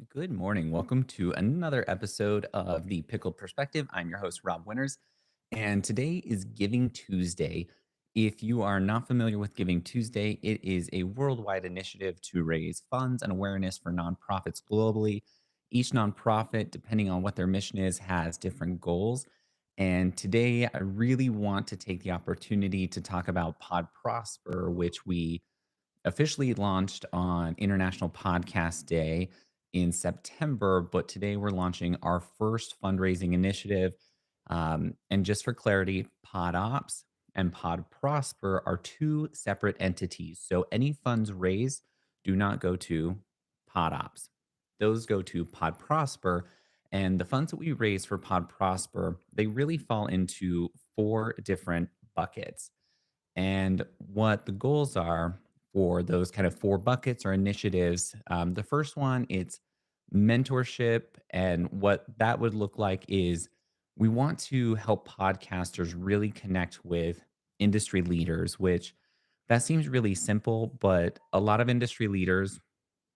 Good morning. Welcome to another episode of the Pickled Perspective. I'm your host, Rob Winters, and today is Giving Tuesday. If you are not familiar with Giving Tuesday, it is a worldwide initiative to raise funds and awareness for nonprofits globally. Each nonprofit, depending on what their mission is, has different goals. And today, I really want to take the opportunity to talk about PodProsper, which we officially launched on International Podcast Day in September, but today we're launching our first fundraising initiative. And just for clarity, PodOps and PodProsper are two separate entities. So any funds raised do not go to PodOps. Those go to PodProsper. And the funds that we raise for PodProsper, they really fall into four different buckets. And what the goals are for those kind of four buckets or initiatives. The first one, it's mentorship. And what that would look like is we want to help podcasters really connect with industry leaders, which that seems really simple, but a lot of industry leaders,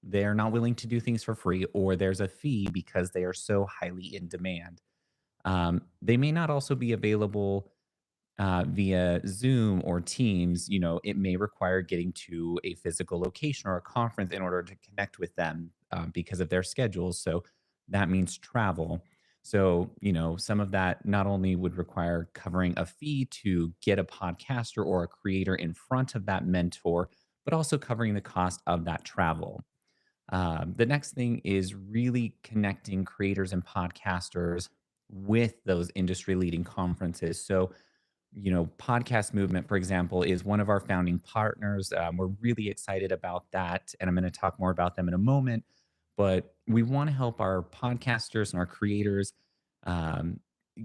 they're not willing to do things for free, or there's a fee because they are so highly in demand. They may not also be available via Zoom or Teams. It may require getting to a physical location or a conference in order to connect with them because of their schedules. So that means travel. So, some of that not only would require covering a fee to get a podcaster or a creator in front of that mentor, but also covering the cost of that travel. The next thing is really connecting creators and podcasters with those industry leading conferences. So, Podcast Movement, for example, is one of our founding partners. We're really excited about that, and I'm going to talk more about them in a moment. But we want to help our podcasters and our creators um,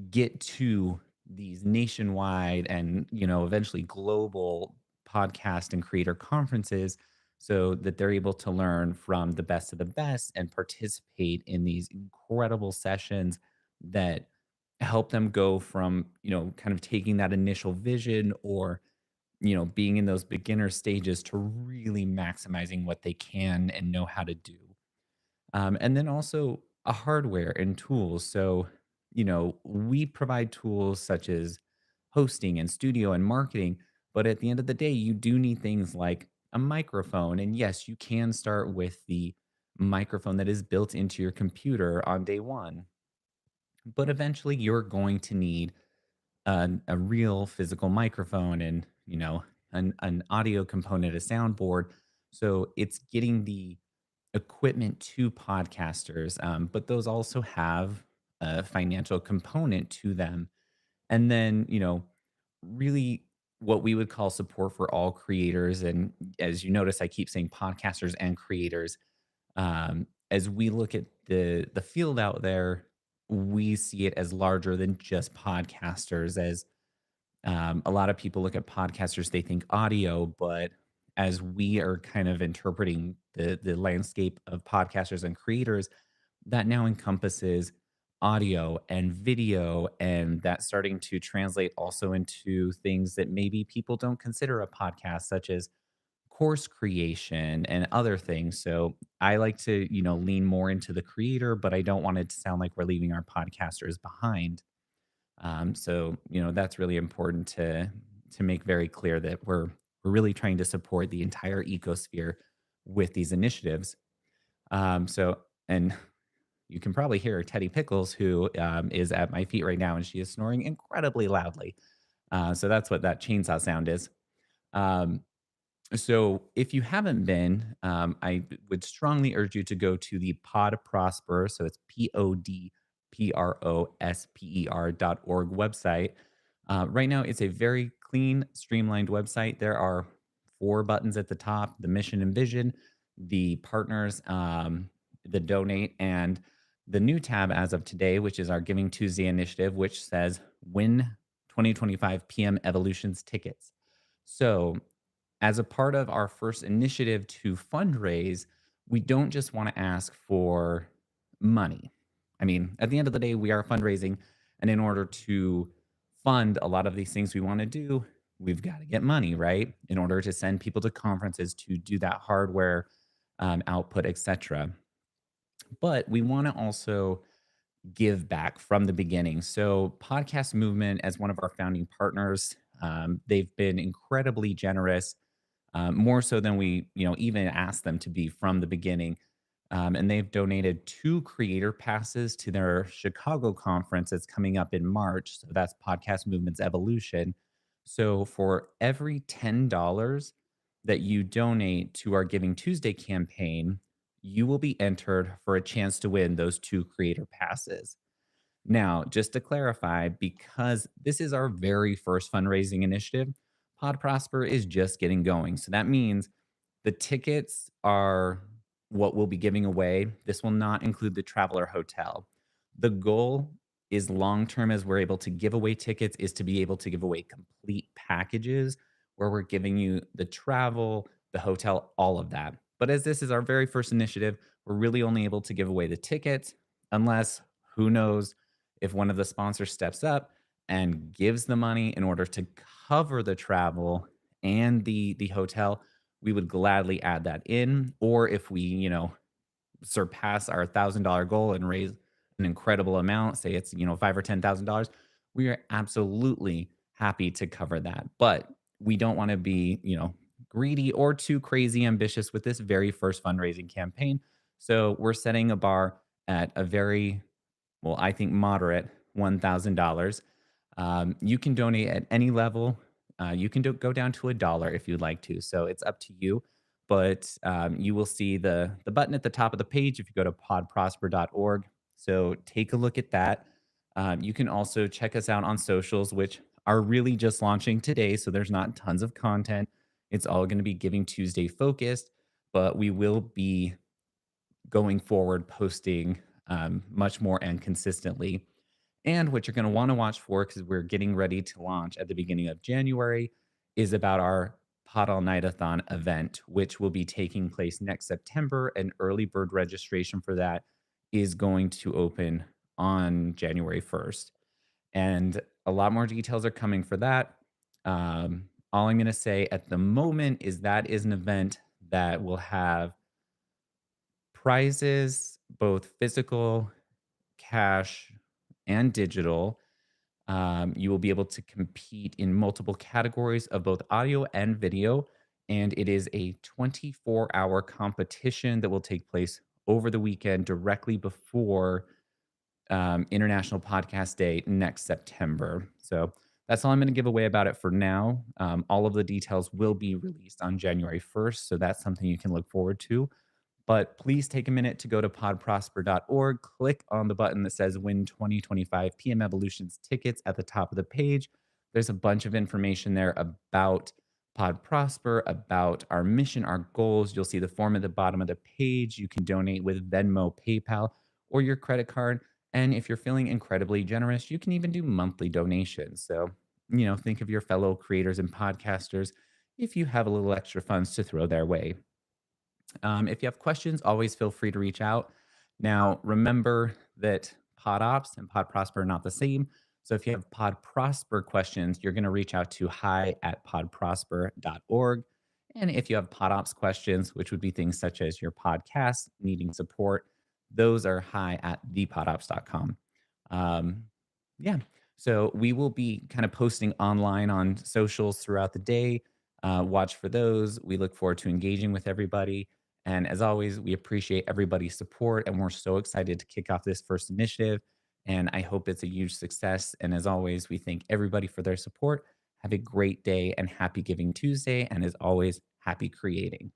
get to these nationwide and eventually global podcast and creator conferences so that they're able to learn from the best of the best and participate in these incredible sessions that help them go from, kind of taking that initial vision or, being in those beginner stages to really maximizing what they can and know how to do. And then also a hardware and tools. So, we provide tools such as hosting and studio and marketing. But at the end of the day, you do need things like a microphone. And yes, you can start with the microphone that is built into your computer on day one. But eventually, you're going to need a real physical microphone and an audio component, a soundboard. So it's getting the equipment to podcasters, but those also have a financial component to them. And then really what we would call support for all creators. And as you notice, I keep saying podcasters and creators. As we look at the field out there, we see it as larger than just podcasters. As a lot of people look at podcasters, they think audio, but as we are kind of interpreting the landscape of podcasters and creators, that now encompasses audio and video, and that's starting to translate also into things that maybe people don't consider a podcast, such as course creation and other things. So I like to, lean more into the creator, but I don't want it to sound like we're leaving our podcasters behind. So that's really important to make very clear that we're really trying to support the entire ecosphere with these initiatives. So and you can probably hear Teddy Pickles, who is at my feet right now, and she is snoring incredibly loudly. So that's what that chainsaw sound is. Um, so if you haven't been, I would strongly urge you to go to the Pod Prosper. So it's PodProsper.org website. Right now, it's a very clean, streamlined website. There are four buttons at the top: the mission and vision, the partners, the donate, and the new tab as of today, which is our Giving Tuesday initiative, which says win 2025 PM Evolutions tickets. So as a part of our first initiative to fundraise, we don't just want to ask for money. I mean, at the end of the day, we are fundraising. And in order to fund a lot of these things we want to do, we've got to get money, right? In order to send people to conferences, to do that hardware output, etc. but we want to also give back from the beginning. So, Podcast Movement, as one of our founding partners, they've been incredibly generous, more so than we, even asked them to be from the beginning. And they've donated 2 creator passes to their Chicago conference that's coming up in March. So that's Podcast Movement's Evolution. So for every $10 that you donate to our Giving Tuesday campaign, you will be entered for a chance to win those 2 creator passes. Now, just to clarify, because this is our very first fundraising initiative, PodProsper is just getting going. So that means the tickets are what we'll be giving away. This will not include the traveler hotel. The goal is long term, as we're able to give away tickets, is to be able to give away complete packages where we're giving you the travel, the hotel, all of that. But as this is our very first initiative, we're really only able to give away the tickets unless, who knows, if one of the sponsors steps up and gives the money in order to cover the travel and the hotel, we would gladly add that in. Or if we, surpass our $1,000 goal and raise an incredible amount, say it's, five or $10,000, we are absolutely happy to cover that. But we don't want to be, greedy or too crazy ambitious with this very first fundraising campaign. So we're setting a bar at a very, well, I think moderate $1,000. You can donate at any level. You can go down to $1 if you'd like to. So it's up to you. But you will see the button at the top of the page if you go to podprosper.org. So take a look at that. You can also check us out on socials, which are really just launching today. So there's not tons of content. It's all going to be Giving Tuesday focused, but we will be going forward posting much more and consistently. And what you're going to want to watch for, because we're getting ready to launch at the beginning of January, is about our Pod All Night-a-thon event, which will be taking place next September. And early bird registration for that is going to open on January 1st. And a lot more details are coming for that. All I'm going to say at the moment is that is an event that will have prizes, both physical, cash, and digital. You will be able to compete in multiple categories of both audio and video. And it is a 24-hour competition that will take place over the weekend directly before International Podcast Day next September. So that's all I'm going to give away about it for now. All of the details will be released on January 1st. So that's something you can look forward to. But please take a minute to go to podprosper.org, click on the button that says Win 2025 PM Evolutions tickets at the top of the page. There's a bunch of information there about PodProsper, about our mission, our goals. You'll see the form at the bottom of the page. You can donate with Venmo, PayPal, or your credit card. And if you're feeling incredibly generous, you can even do monthly donations. So, think of your fellow creators and podcasters if you have a little extra funds to throw their way. If you have questions, always feel free to reach out. Now, remember that PodOps and PodProsper are not the same. So if you have PodProsper questions, you're going to reach out to hi@podprosper.org. And if you have PodOps questions, which would be things such as your podcast needing support, those are hi@thepodops.com. Um, yeah. So we will be kind of posting online on socials throughout the day. Watch for those. We look forward to engaging with everybody. And as always, we appreciate everybody's support, and we're so excited to kick off this first initiative. And I hope it's a huge success. And as always, we thank everybody for their support. Have a great day and happy Giving Tuesday. And as always, happy creating.